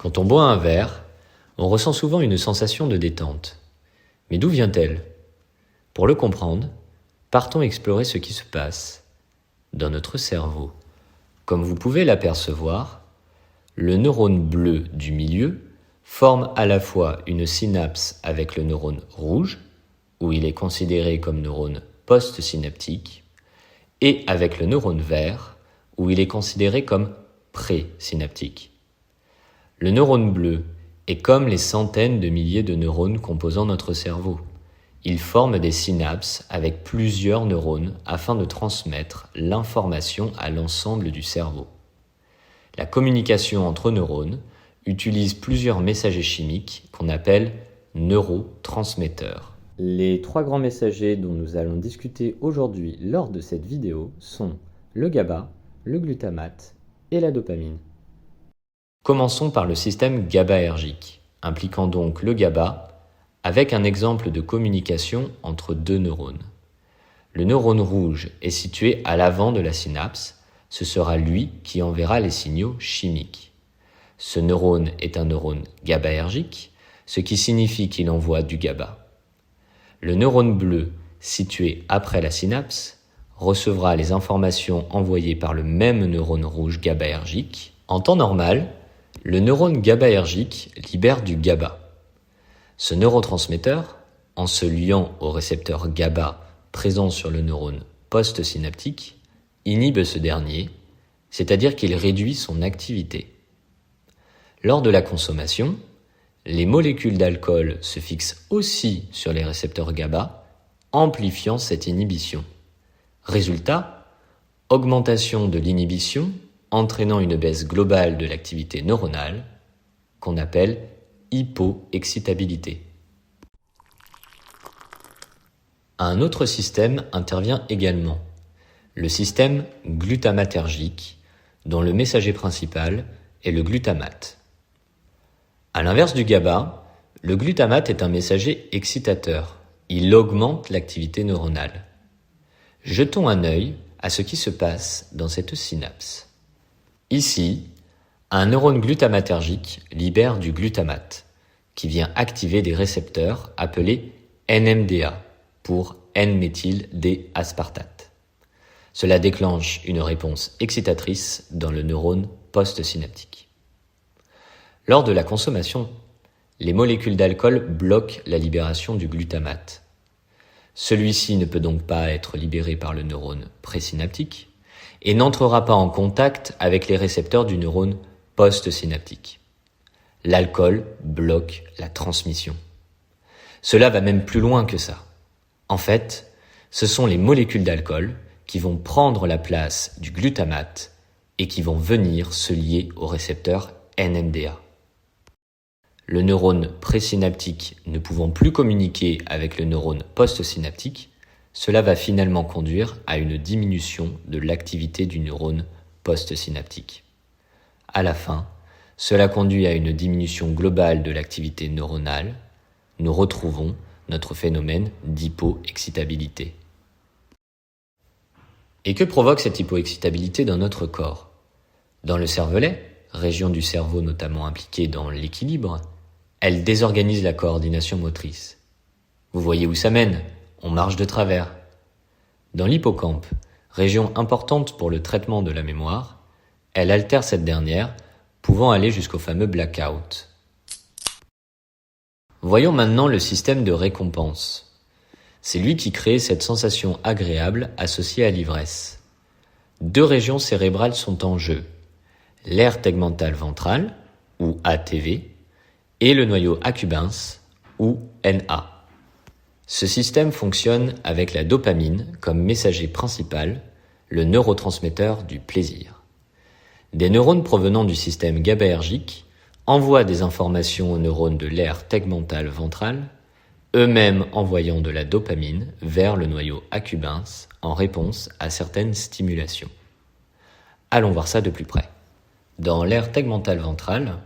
Quand on boit un verre, on ressent souvent une sensation de détente. Mais d'où vient-elle? Pour le comprendre, partons explorer ce qui se passe dans notre cerveau. Comme vous pouvez l'apercevoir, le neurone bleu du milieu forme à la fois une synapse avec le neurone rouge, où il est considéré comme neurone post-synaptique, et avec le neurone vert, où il est considéré comme présynaptique. Le neurone bleu est comme les centaines de milliers de neurones composant notre cerveau. Il forme des synapses avec plusieurs neurones afin de transmettre l'information à l'ensemble du cerveau. La communication entre neurones utilise plusieurs messagers chimiques qu'on appelle neurotransmetteurs. Les trois grands messagers dont nous allons discuter aujourd'hui lors de cette vidéo sont le GABA, le glutamate et la dopamine. Commençons par le système GABAergique, impliquant donc le GABA, avec un exemple de communication entre deux neurones. Le neurone rouge est situé à l'avant de la synapse, ce sera lui qui enverra les signaux chimiques. Ce neurone est un neurone GABAergique, ce qui signifie qu'il envoie du GABA. Le neurone bleu, situé après la synapse, recevra les informations envoyées par le même neurone rouge GABAergique. En temps normal, le neurone GABAergique libère du GABA. Ce neurotransmetteur, en se liant au récepteur GABA présent sur le neurone postsynaptique, inhibe ce dernier, c'est-à-dire qu'il réduit son activité. Lors de la consommation, les molécules d'alcool se fixent aussi sur les récepteurs GABA, amplifiant cette inhibition. Résultat, augmentation de l'inhibition entraînant une baisse globale de l'activité neuronale qu'on appelle hypoexcitabilité. Un autre système intervient également, le système glutamatergique, dont le messager principal est le glutamate. À l'inverse du GABA, le glutamate est un messager excitateur. Il augmente l'activité neuronale. Jetons un œil à ce qui se passe dans cette synapse. Ici, un neurone glutamatergique libère du glutamate, qui vient activer des récepteurs appelés NMDA pour N-méthyl-D-aspartate. Cela déclenche une réponse excitatrice dans le neurone postsynaptique. Lors de la consommation, les molécules d'alcool bloquent la libération du glutamate. Celui-ci ne peut donc pas être libéré par le neurone présynaptique et n'entrera pas en contact avec les récepteurs du neurone postsynaptique. L'alcool bloque la transmission. Cela va même plus loin que ça. En fait, ce sont les molécules d'alcool qui vont prendre la place du glutamate et qui vont venir se lier au récepteur NMDA. Le neurone présynaptique ne pouvant plus communiquer avec le neurone postsynaptique, cela va finalement conduire à une diminution de l'activité du neurone postsynaptique. À la fin, cela conduit à une diminution globale de l'activité neuronale. Nous retrouvons notre phénomène d'hypoexcitabilité. Et que provoque cette hypoexcitabilité dans notre corps? Dans le cervelet, région du cerveau notamment impliquée dans l'équilibre, elle désorganise la coordination motrice. Vous voyez où ça mène? On marche de travers. Dans l'hippocampe, région importante pour le traitement de la mémoire, elle altère cette dernière, pouvant aller jusqu'au fameux blackout. Voyons maintenant le système de récompense. C'est lui qui crée cette sensation agréable associée à l'ivresse. Deux régions cérébrales sont en jeu, l'aire tegmentale ventrale, ou ATV, et le noyau accumbens, ou NA. Ce système fonctionne avec la dopamine comme messager principal, le neurotransmetteur du plaisir. Des neurones provenant du système GABAergique envoient des informations aux neurones de l'aire tegmentale ventrale, eux-mêmes envoyant de la dopamine vers le noyau accumbens en réponse à certaines stimulations. Allons voir ça de plus près. Dans l'aire tegmentale ventrale,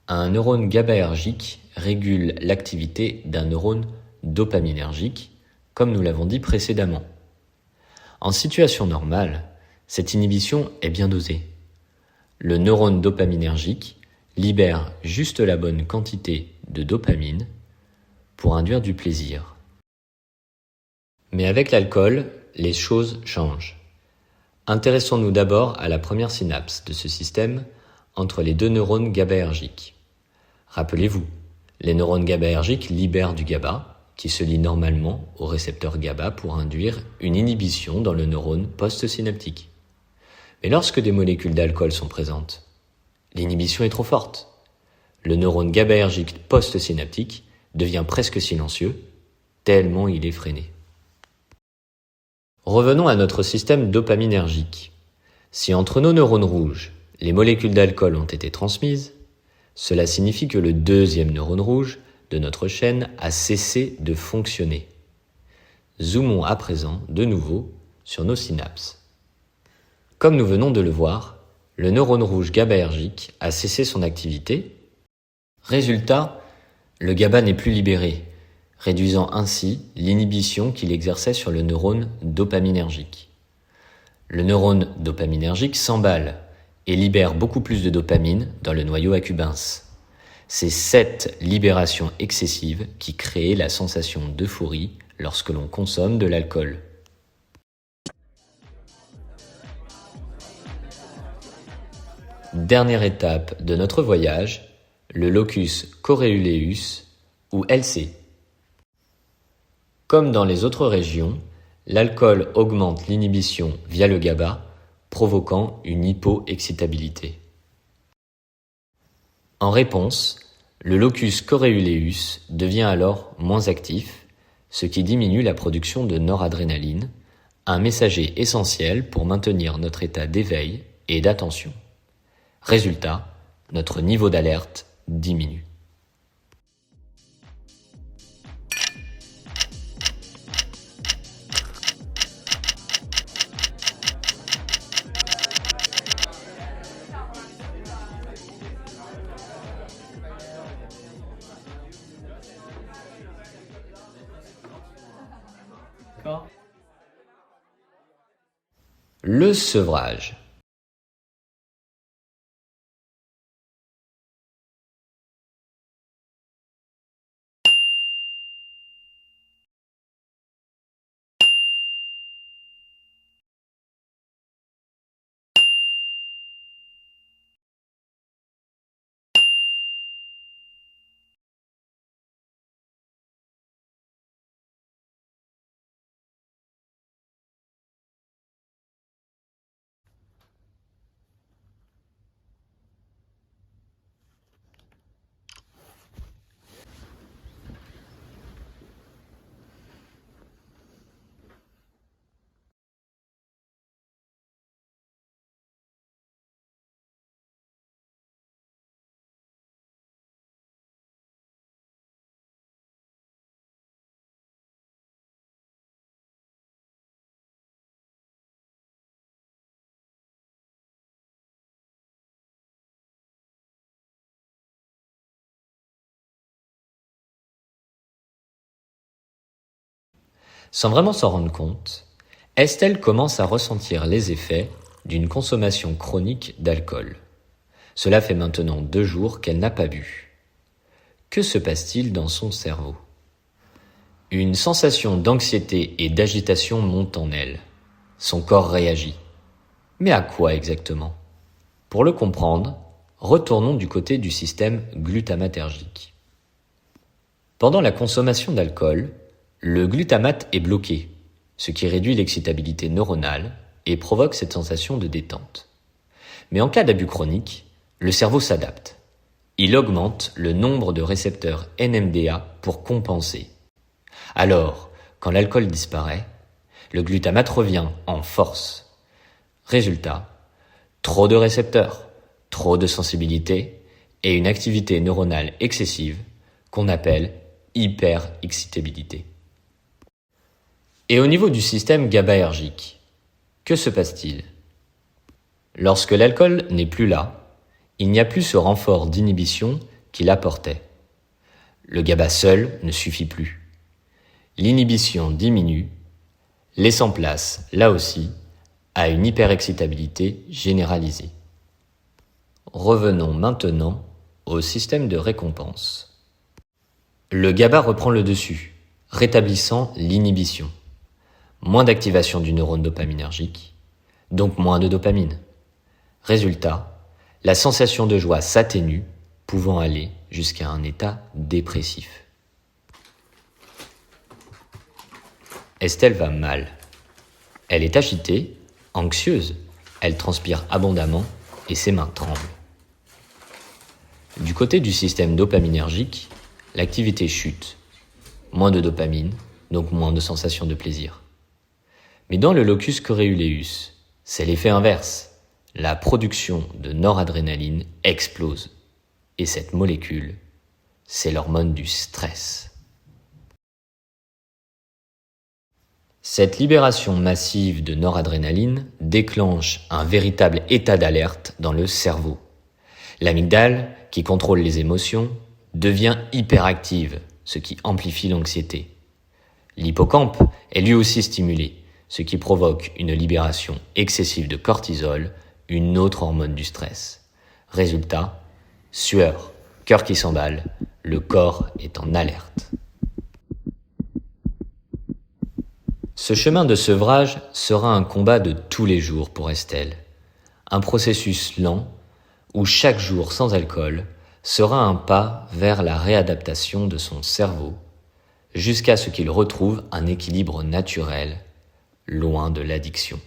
un neurone GABAergique régule l'activité d'un neurone dopaminergique, comme nous l'avons dit précédemment. En situation normale, cette inhibition est bien dosée. Le neurone dopaminergique libère juste la bonne quantité de dopamine pour induire du plaisir. Mais avec l'alcool, les choses changent. Intéressons-nous d'abord à la première synapse de ce système entre les deux neurones GABAergiques. Rappelez-vous, les neurones GABAergiques libèrent du GABA, qui se lie normalement au récepteur GABA pour induire une inhibition dans le neurone postsynaptique. Mais lorsque des molécules d'alcool sont présentes, l'inhibition est trop forte. Le neurone GABAergique postsynaptique devient presque silencieux, tellement il est freiné. Revenons à notre système dopaminergique. Si entre nos neurones rouges, les molécules d'alcool ont été transmises, cela signifie que le deuxième neurone rouge de notre chaîne a cessé de fonctionner. Zoomons à présent de nouveau sur nos synapses. Comme nous venons de le voir, le neurone rouge GABAergique a cessé son activité. Résultat, le GABA n'est plus libéré, réduisant ainsi l'inhibition qu'il exerçait sur le neurone dopaminergique. Le neurone dopaminergique s'emballe et libère beaucoup plus de dopamine dans le noyau accumbens. C'est cette libération excessive qui crée la sensation d'euphorie lorsque l'on consomme de l'alcool. Dernière étape de notre voyage, le locus coeruleus ou LC. Comme dans les autres régions, l'alcool augmente l'inhibition via le GABA, provoquant une hypoexcitabilité. En réponse, le locus coeruleus devient alors moins actif, ce qui diminue la production de noradrénaline, un messager essentiel pour maintenir notre état d'éveil et d'attention. Résultat, notre niveau d'alerte diminue. Le sevrage. Sans vraiment s'en rendre compte, Estelle commence à ressentir les effets d'une consommation chronique d'alcool. Cela fait maintenant 2 jours qu'elle n'a pas bu. Que se passe-t-il dans son cerveau ? Une sensation d'anxiété et d'agitation monte en elle. Son corps réagit. Mais à quoi exactement ? Pour le comprendre, retournons du côté du système glutamatergique. Pendant la consommation d'alcool, le glutamate est bloqué, ce qui réduit l'excitabilité neuronale et provoque cette sensation de détente. Mais en cas d'abus chronique, le cerveau s'adapte. Il augmente le nombre de récepteurs NMDA pour compenser. Alors, quand l'alcool disparaît, le glutamate revient en force. Résultat, trop de récepteurs, trop de sensibilité et une activité neuronale excessive qu'on appelle hyperexcitabilité. Et au niveau du système GABAergique, que se passe-t-il ? Lorsque l'alcool n'est plus là, il n'y a plus ce renfort d'inhibition qu'il apportait. Le GABA seul ne suffit plus. L'inhibition diminue, laissant place, là aussi, à une hyperexcitabilité généralisée. Revenons maintenant au système de récompense. Le GABA reprend le dessus, rétablissant l'inhibition. Moins d'activation du neurone dopaminergique, donc moins de dopamine. Résultat, la sensation de joie s'atténue, pouvant aller jusqu'à un état dépressif. Estelle va mal. Elle est agitée, anxieuse, elle transpire abondamment et ses mains tremblent. Du côté du système dopaminergique, l'activité chute. Moins de dopamine, donc moins de sensation de plaisir. Mais dans le locus coeruleus, c'est l'effet inverse. La production de noradrénaline explose. Et cette molécule, c'est l'hormone du stress. Cette libération massive de noradrénaline déclenche un véritable état d'alerte dans le cerveau. L'amygdale, qui contrôle les émotions, devient hyperactive, ce qui amplifie l'anxiété. L'hippocampe est lui aussi stimulé, ce qui provoque une libération excessive de cortisol, une autre hormone du stress. Résultat, sueur, cœur qui s'emballe, le corps est en alerte. Ce chemin de sevrage sera un combat de tous les jours pour Estelle. Un processus lent où chaque jour sans alcool sera un pas vers la réadaptation de son cerveau jusqu'à ce qu'il retrouve un équilibre naturel, loin de l'addiction.